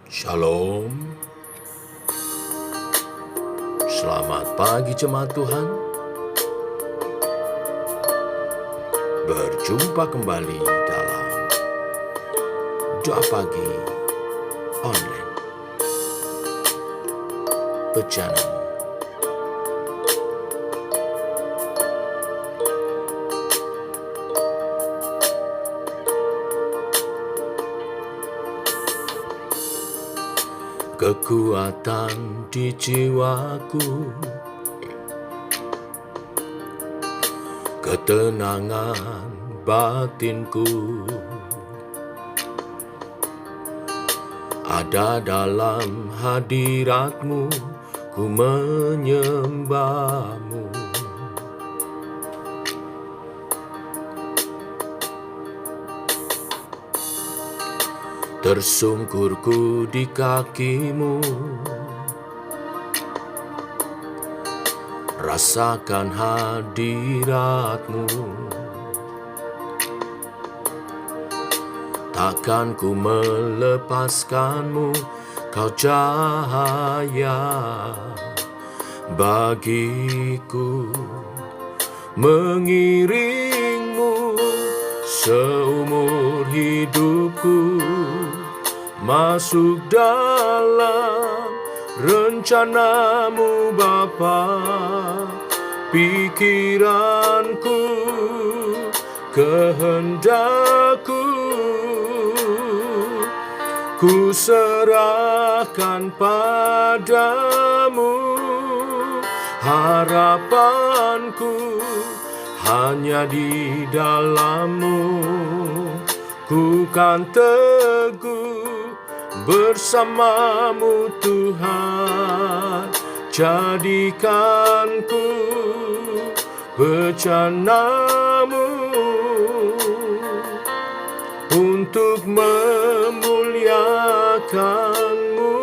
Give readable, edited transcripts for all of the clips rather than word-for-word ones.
Shalom, selamat pagi jemaat Tuhan. Berjumpa kembali dalam Doa Pagi Online. Pecanan. Kekuatan di jiwaku, ketenangan batinku, ada dalam hadirat-Mu, ku menyembah-Mu. Tersungkurku di kaki-Mu, rasakan hadirat-Mu. Takkan ku melepaskan-Mu, Kau cahaya bagiku. Mengiring-Mu seumur hidupku, masuk dalam rencana-Mu Bapa. Pikiranku, kehendakku, ku serahkan padamu. Harapanku hanya di dalam-Mu, ku kan teguh bersama-Mu Tuhan. Jadikanku bejana-Mu untuk memuliakan-Mu.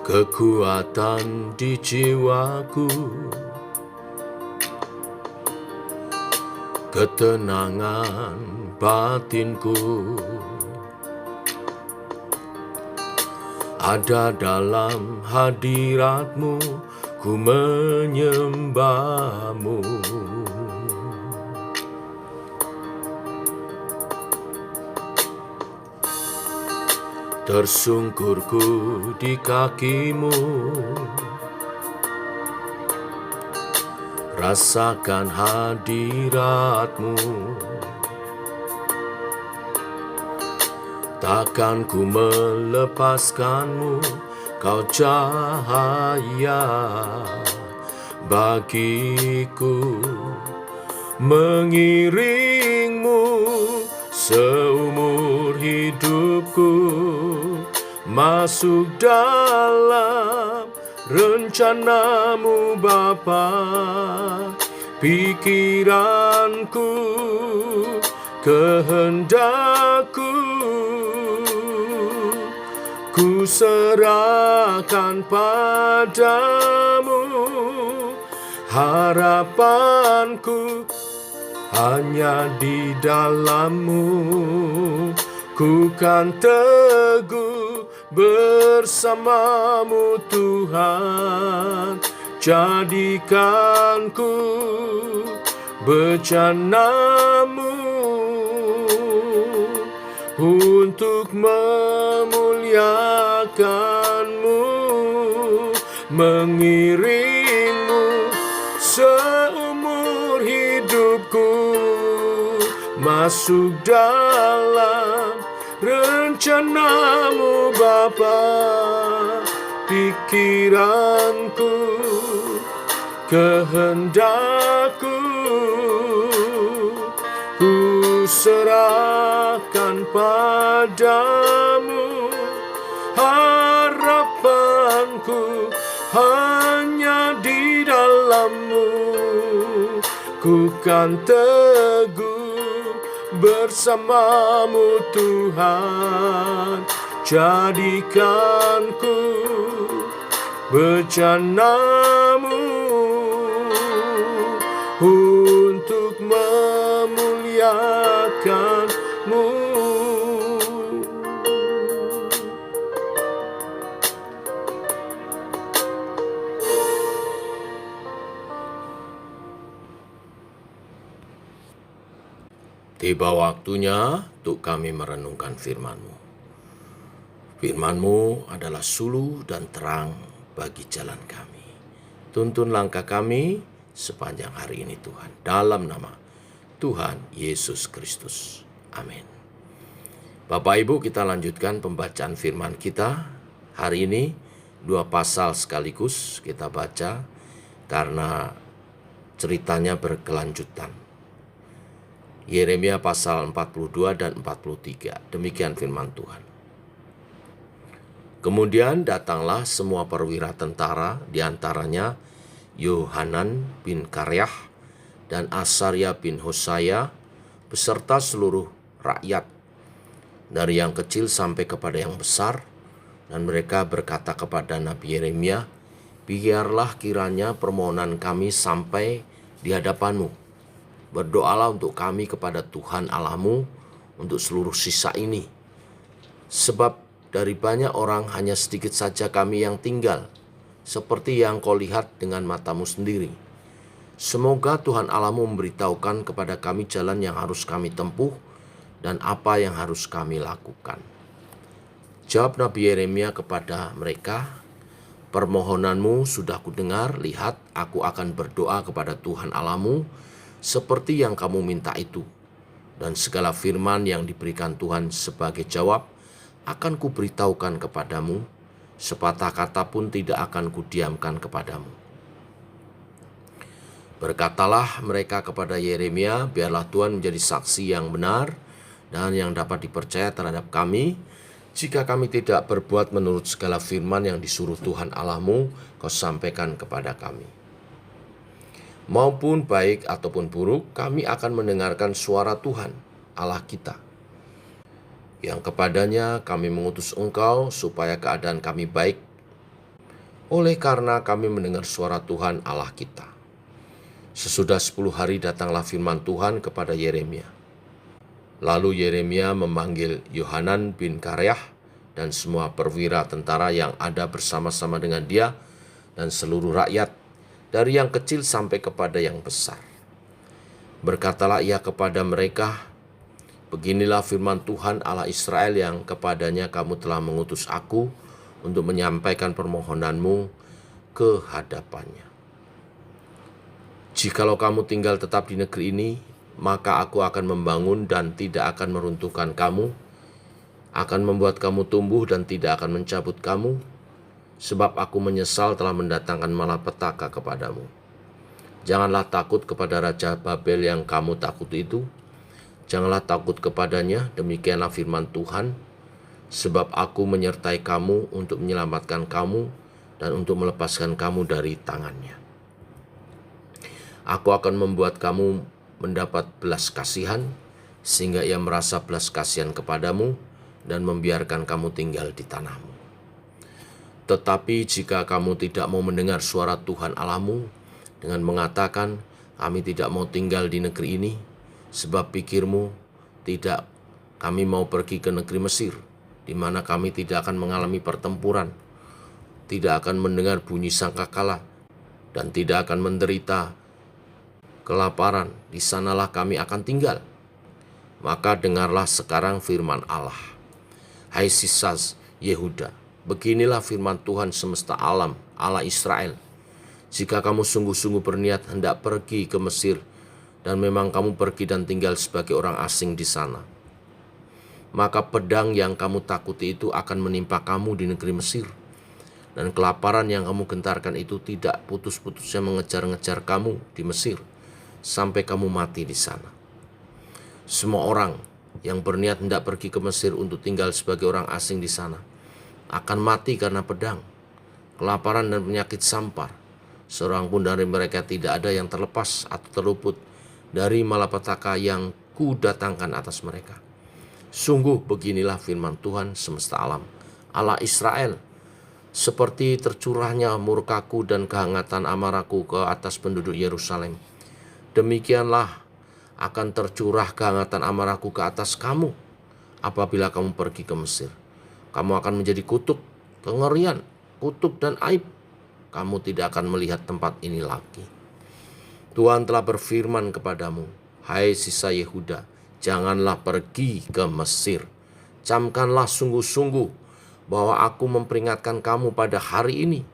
Kekuatan di jiwaku, ketenangan batinku, ada dalam hadirat-Mu, ku menyembah-Mu. Tersungkurku di kaki-Mu, rasakan hadirat-Mu. Takkan ku melepaskan-Mu, Kau cahaya bagiku. Mengiring-Mu seumur hidupku, masuk dalam rencana-Mu Bapa. Pikiranku, kehendakku, ku serahkan padamu. Harapanku hanya di dalam-Mu, ku kan teguh bersama-Mu Tuhan. Jadikanku bejana-Mu untuk memuliakan-Mu. Mengiring-Mu seumur hidupku, masuk dalam rencana-Mu Bapa. Pikiranku, kehendakku, ku serahkan padamu. Harapan Cintaku hanya di dalam-Mu, ku kan teguh bersama-Mu Tuhan. Jadikan ku bejana-Mu untuk memuliakan-Mu. Tiba waktunya untuk kami merenungkan firman-Mu. Firman-Mu adalah suluh dan terang bagi jalan kami. Tuntun langkah kami sepanjang hari ini Tuhan. Dalam nama Tuhan Yesus Kristus. Amin. Bapak Ibu, kita lanjutkan pembacaan firman kita. Hari ini 2 pasal sekaligus kita baca karena ceritanya berkelanjutan. Yeremia pasal 42 dan 43. Demikian firman Tuhan. Kemudian datanglah semua perwira tentara, diantaranya Yohanan bin Karyah dan Asaria bin Hosaya, beserta seluruh rakyat, dari yang kecil sampai kepada yang besar, dan mereka berkata kepada Nabi Yeremia, biarlah kiranya permohonan kami sampai di hadapan-Mu. Berdoalah untuk kami kepada Tuhan Allah-Mu untuk seluruh sisa ini. Sebab dari banyak orang hanya sedikit saja kami yang tinggal, seperti yang kau lihat dengan matamu sendiri. Semoga Tuhan Allah-Mu memberitahukan kepada kami jalan yang harus kami tempuh dan apa yang harus kami lakukan. Jawab Nabi Yeremia kepada mereka, permohonanmu sudah kudengar, lihat aku akan berdoa kepada Tuhan Allah-Mu seperti yang kamu minta itu, dan segala firman yang diberikan Tuhan sebagai jawab akan kuberitahukan kepadamu, sepatah kata pun tidak akan kudiamkan kepadamu. Berkatalah mereka kepada Yeremia, biarlah Tuhan menjadi saksi yang benar dan yang dapat dipercaya terhadap kami, jika kami tidak berbuat menurut segala firman yang disuruh Tuhan Allah-Mu kau sampaikan kepada kami. Maupun baik ataupun buruk, kami akan mendengarkan suara Tuhan Allah kita, yang kepadanya kami mengutus engkau supaya keadaan kami baik, oleh karena kami mendengar suara Tuhan Allah kita. Sesudah 10 hari datanglah firman Tuhan kepada Yeremia. Lalu Yeremia memanggil Yohanan bin Karyah dan semua perwira tentara yang ada bersama-sama dengan dia dan seluruh rakyat, dari yang kecil sampai kepada yang besar. Berkatalah ia kepada mereka, beginilah firman Tuhan Allah Israel yang kepadanya kamu telah mengutus aku untuk menyampaikan permohonanmu ke hadapannya. Jikalau kamu tinggal tetap di negeri ini, maka aku akan membangun dan tidak akan meruntuhkan kamu, akan membuat kamu tumbuh dan tidak akan mencabut kamu, sebab aku menyesal telah mendatangkan malapetaka kepadamu. Janganlah takut kepada Raja Babel yang kamu takut itu. Janganlah takut kepadanya, demikianlah firman Tuhan. Sebab aku menyertai kamu untuk menyelamatkan kamu dan untuk melepaskan kamu dari tangannya. Aku akan membuat kamu mendapat belas kasihan, sehingga ia merasa belas kasihan kepadamu dan membiarkan kamu tinggal di tanahmu. Tetapi jika kamu tidak mau mendengar suara Tuhan Allah-Mu dengan mengatakan, kami tidak mau tinggal di negeri ini, sebab pikirmu, tidak, kami mau pergi ke negeri Mesir, di mana kami tidak akan mengalami pertempuran, tidak akan mendengar bunyi sangkakala, dan tidak akan menderita kelaparan, di sanalah kami akan tinggal. Maka dengarlah sekarang firman Allah. Hai sisas Yehuda, beginilah firman Tuhan semesta alam, Allah Israel. Jika kamu sungguh-sungguh berniat hendak pergi ke Mesir, dan memang kamu pergi dan tinggal sebagai orang asing di sana, maka pedang yang kamu takuti itu akan menimpa kamu di negeri Mesir, dan kelaparan yang kamu gentarkan itu tidak putus-putusnya mengejar-ngejar kamu di Mesir, sampai kamu mati di sana. Semua orang yang berniat hendak pergi ke Mesir untuk tinggal sebagai orang asing di sana akan mati karena pedang, kelaparan dan penyakit sampar. Seorang pun dari mereka tidak ada yang terlepas atau terluput dari malapetaka yang kudatangkan atas mereka. Sungguh beginilah firman Tuhan semesta alam, Allah Israel. Seperti tercurahnya murkaku dan kehangatan amarahku ke atas penduduk Yerusalem, demikianlah akan tercurah kehangatan amarahku ke atas kamu apabila kamu pergi ke Mesir. Kamu akan menjadi kutuk, kengerian, kutuk dan aib. Kamu tidak akan melihat tempat ini lagi. Tuhan telah berfirman kepadamu, hai sisa Yehuda, janganlah pergi ke Mesir. Camkanlah sungguh-sungguh bahwa aku memperingatkan kamu pada hari ini.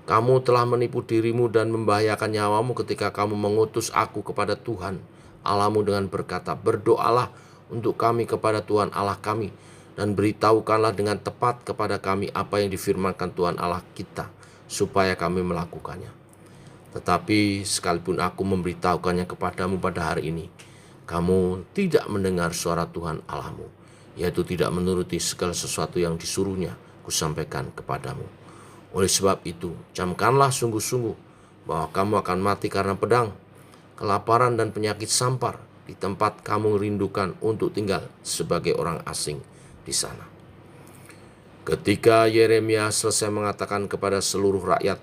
Kamu telah menipu dirimu dan membahayakan nyawamu ketika kamu mengutus aku kepada Tuhan Allahmu dengan berkata, berdoalah untuk kami kepada Tuhan Allah kami, dan beritahukanlah dengan tepat kepada kami apa yang difirmankan Tuhan Allah kita, supaya kami melakukannya. Tetapi sekalipun aku memberitahukannya kepadamu pada hari ini, kamu tidak mendengar suara Tuhan Allahmu, yaitu tidak menuruti segala sesuatu yang disuruhnya kusampaikan kepadamu. Oleh sebab itu, camkanlah sungguh-sungguh bahwa kamu akan mati karena pedang, kelaparan dan penyakit sampar di tempat kamu rindukan untuk tinggal sebagai orang asing di sana. Ketika Yeremia selesai mengatakan kepada seluruh rakyat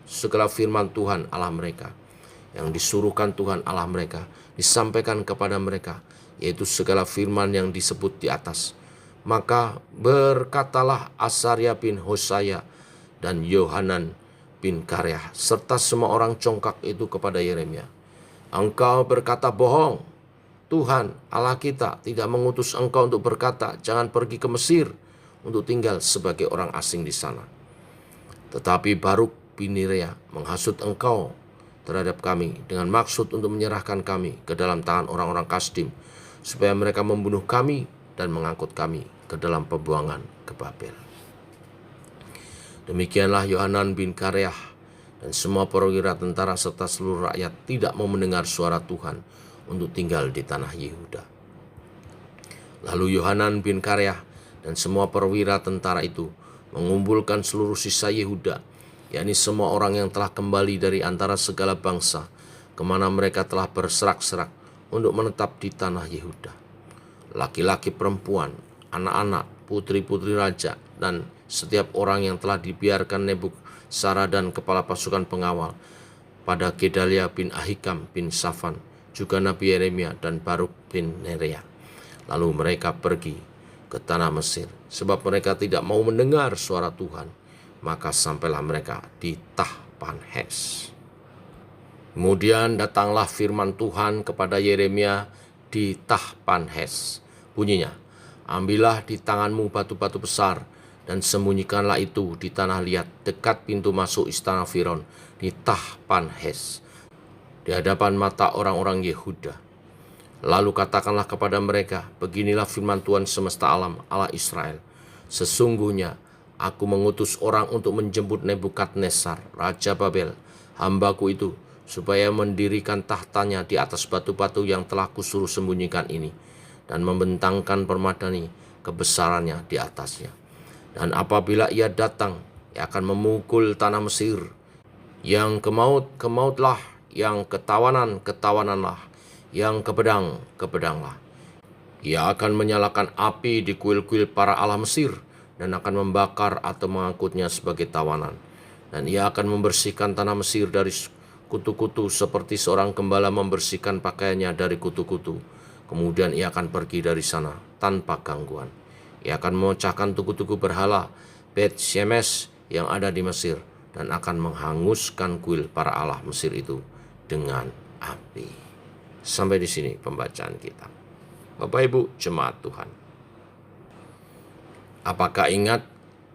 segala firman Tuhan Allah mereka, yang disuruhkan Tuhan Allah mereka, disampaikan kepada mereka, yaitu segala firman yang disebut di atas, maka berkatalah Asaria bin Hosaya dan Yohanan bin Kareah serta semua orang congkak itu kepada Yeremia, engkau berkata bohong. Tuhan Allah kita tidak mengutus engkau untuk berkata, jangan pergi ke Mesir untuk tinggal sebagai orang asing di sana. Tetapi Baruk bin Neria menghasut engkau terhadap kami dengan maksud untuk menyerahkan kami ke dalam tangan orang-orang Kasdim, supaya mereka membunuh kami dan mengangkut kami ke dalam pembuangan ke Babel. Demikianlah Yohanan bin Kareah dan semua perwira tentara serta seluruh rakyat tidak mau mendengar suara Tuhan untuk tinggal di tanah Yehuda. Lalu Yohanan bin Kareah dan semua perwira tentara itu mengumpulkan seluruh sisa Yehuda, yakni semua orang yang telah kembali dari antara segala bangsa, kemana mereka telah berserak-serak untuk menetap di tanah Yehuda. Laki-laki, perempuan, anak-anak, putri-putri raja, dan setiap orang yang telah dibiarkan Nebukadnezar dan kepala pasukan pengawal pada Gedalia bin Ahikam bin Safan, juga Nabi Yeremia dan Baruk bin Neria. Lalu mereka pergi ke tanah Mesir, sebab mereka tidak mau mendengar suara Tuhan. Maka sampailah mereka di Tahpanhes. Kemudian datanglah firman Tuhan kepada Yeremia di Tahpanhes. Bunyinya, ambillah di tanganmu batu-batu besar dan sembunyikanlah itu di tanah liat dekat pintu masuk istana Firaun di Tahpanhes, di hadapan mata orang-orang Yehuda. Lalu katakanlah kepada mereka, beginilah firman Tuhan semesta alam, Allah Israel. Sesungguhnya aku mengutus orang untuk menjemput Nebukadnezar, Raja Babel, hambaku itu, supaya mendirikan tahtanya di atas batu-batu yang telah kusuruh sembunyikan ini, dan membentangkan permadani kebesarannya di atasnya. Dan apabila ia datang, ia akan memukul tanah Mesir, yang kemaut-kemautlah, yang ketawanan-ketawananlah, yang kepedang-kepedanglah. Ia akan menyalakan api di kuil-kuil para allah Mesir, dan akan membakar atau mengangkutnya sebagai tawanan. Dan ia akan membersihkan tanah Mesir dari kutu-kutu seperti seorang gembala membersihkan pakaiannya dari kutu-kutu. Kemudian ia akan pergi dari sana tanpa gangguan. Ia akan memecahkan tugu-tugu berhala Bet Shemesh yang ada di Mesir, dan akan menghanguskan kuil para allah Mesir itu dengan api. Sampai di sini pembacaan kita. Bapak Ibu jemaat Tuhan, apakah ingat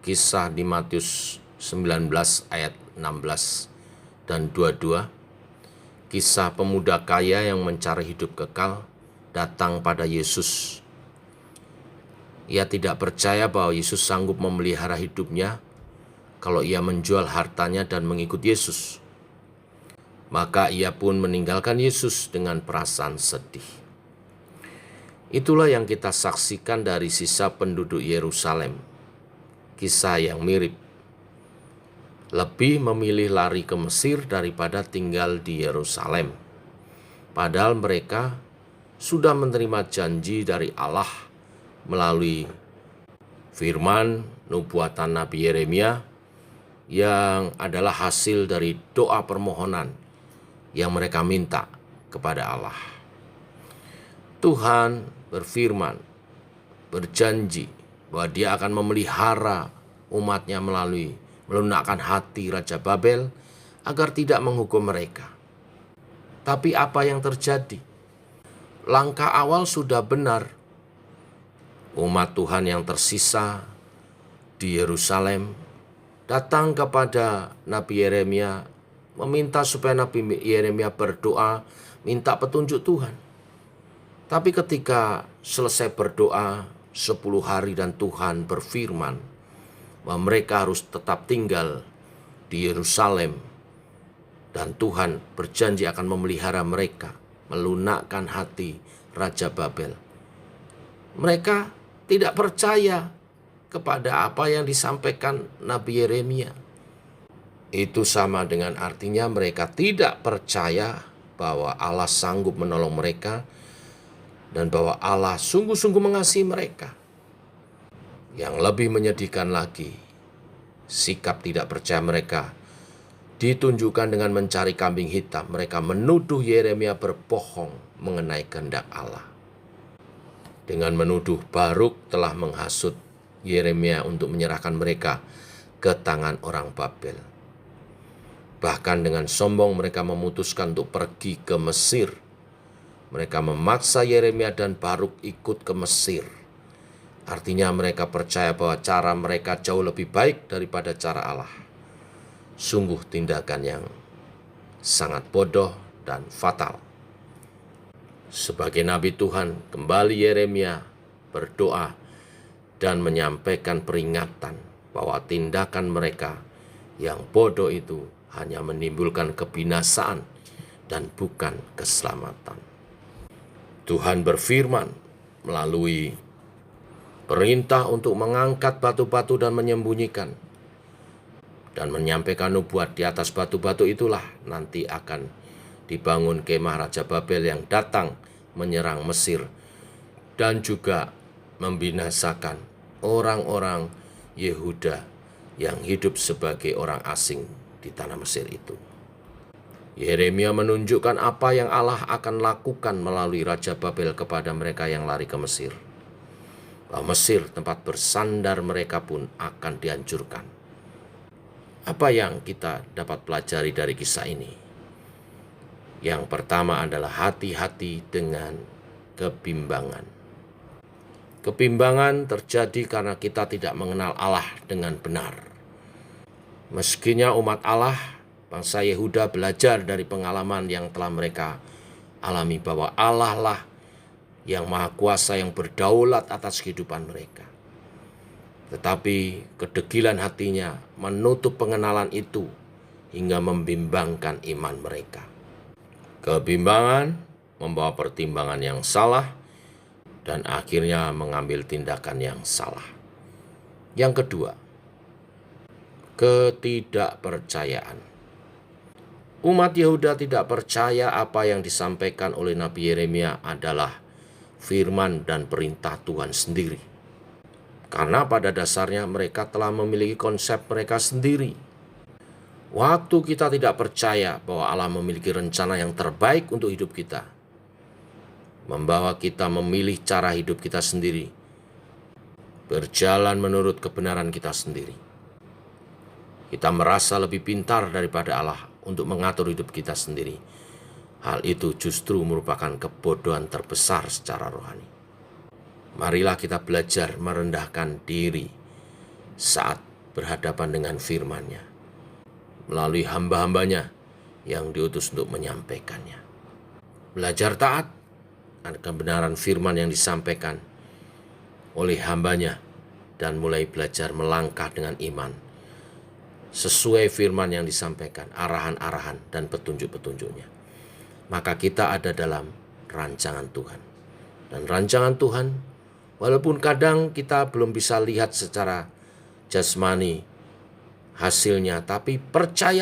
kisah di Matius 19 ayat 16 dan 22? Kisah pemuda kaya yang mencari hidup kekal datang pada Yesus. Ia tidak percaya bahwa Yesus sanggup memelihara hidupnya kalau ia menjual hartanya dan mengikut Yesus. Maka ia pun meninggalkan Yesus dengan perasaan sedih. Itulah yang kita saksikan dari sisa penduduk Yerusalem. Kisah yang mirip. lebih memilih lari ke Mesir daripada tinggal di Yerusalem. Padahal mereka sudah menerima janji dari Allah melalui firman nubuatan Nabi Yeremia yang adalah hasil dari doa permohonan yang mereka minta kepada Allah. Tuhan berfirman, berjanji bahwa Dia akan memelihara umatnya melalui melunakkan hati Raja Babel agar tidak menghukum mereka. Tapi apa yang terjadi? Langkah awal sudah benar. Umat Tuhan yang tersisa di Yerusalem datang kepada Nabi Yeremia, meminta supaya Nabi Yeremia berdoa, minta petunjuk Tuhan. Tapi ketika selesai berdoa 10 hari dan Tuhan berfirman bahwa mereka harus tetap tinggal di Yerusalem, dan Tuhan berjanji akan memelihara mereka, melunakkan hati Raja Babel. Mereka tidak percaya kepada apa yang disampaikan Nabi Yeremia. Itu sama dengan artinya mereka tidak percaya bahwa Allah sanggup menolong mereka dan bahwa Allah sungguh-sungguh mengasihi mereka. Yang lebih menyedihkan lagi, sikap tidak percaya mereka ditunjukkan dengan mencari kambing hitam. Mereka menuduh Yeremia berbohong mengenai kehendak Allah. Dengan menuduh Baruk telah menghasut Yeremia untuk menyerahkan mereka ke tangan orang Babel. Bahkan dengan sombong mereka memutuskan untuk pergi ke Mesir. Mereka memaksa Yeremia dan Baruk ikut ke Mesir. Artinya mereka percaya bahwa cara mereka jauh lebih baik daripada cara Allah. Sungguh tindakan yang sangat bodoh dan fatal. Sebagai nabi Tuhan, kembali Yeremia berdoa dan menyampaikan peringatan bahwa tindakan mereka yang bodoh itu hanya menimbulkan kebinasaan dan bukan keselamatan. Tuhan berfirman melalui perintah untuk mengangkat batu-batu dan menyembunyikan, dan menyampaikan nubuat di atas batu-batu itulah nanti akan dibangun kemah Raja Babel yang datang menyerang Mesir dan juga membinasakan orang-orang Yehuda yang hidup sebagai orang asing di tanah Mesir itu. Yeremia menunjukkan apa yang Allah akan lakukan melalui Raja Babel kepada mereka yang lari ke Mesir. Bahwa Mesir, tempat bersandar mereka, pun akan dihancurkan. Apa yang kita dapat pelajari dari kisah ini? Yang pertama adalah hati-hati dengan kebimbangan. Kebimbangan terjadi karena kita tidak mengenal Allah dengan benar. Meskinya umat Allah, bangsa Yehuda, belajar dari pengalaman yang telah mereka alami bahwa Allah lah yang maha kuasa yang berdaulat atas kehidupan mereka. Tetapi kedegilan hatinya menutup pengenalan itu hingga membimbangkan iman mereka. Kebimbangan membawa pertimbangan yang salah dan akhirnya mengambil tindakan yang salah. Yang kedua, ketidakpercayaan. Umat Yehuda tidak percaya apa yang disampaikan oleh Nabi Yeremia adalah firman dan perintah Tuhan sendiri. Karena pada dasarnya mereka telah memiliki konsep mereka sendiri. Waktu kita tidak percaya bahwa Allah memiliki rencana yang terbaik untuk hidup kita, membawa kita memilih cara hidup kita sendiri, berjalan menurut kebenaran kita sendiri. Kita merasa lebih pintar daripada Allah untuk mengatur hidup kita sendiri. Hal itu justru merupakan kebodohan terbesar secara rohani. Marilah kita belajar merendahkan diri saat berhadapan dengan firman-Nya melalui hamba-hambanya yang diutus untuk menyampaikannya. Belajar taat akan kebenaran firman yang disampaikan oleh hambanya dan mulai belajar melangkah dengan iman sesuai firman yang disampaikan, arahan-arahan dan petunjuk-petunjuknya. Maka kita ada dalam rancangan Tuhan. Dan rancangan Tuhan, walaupun kadang kita belum bisa lihat secara jasmani hasilnya, tapi percaya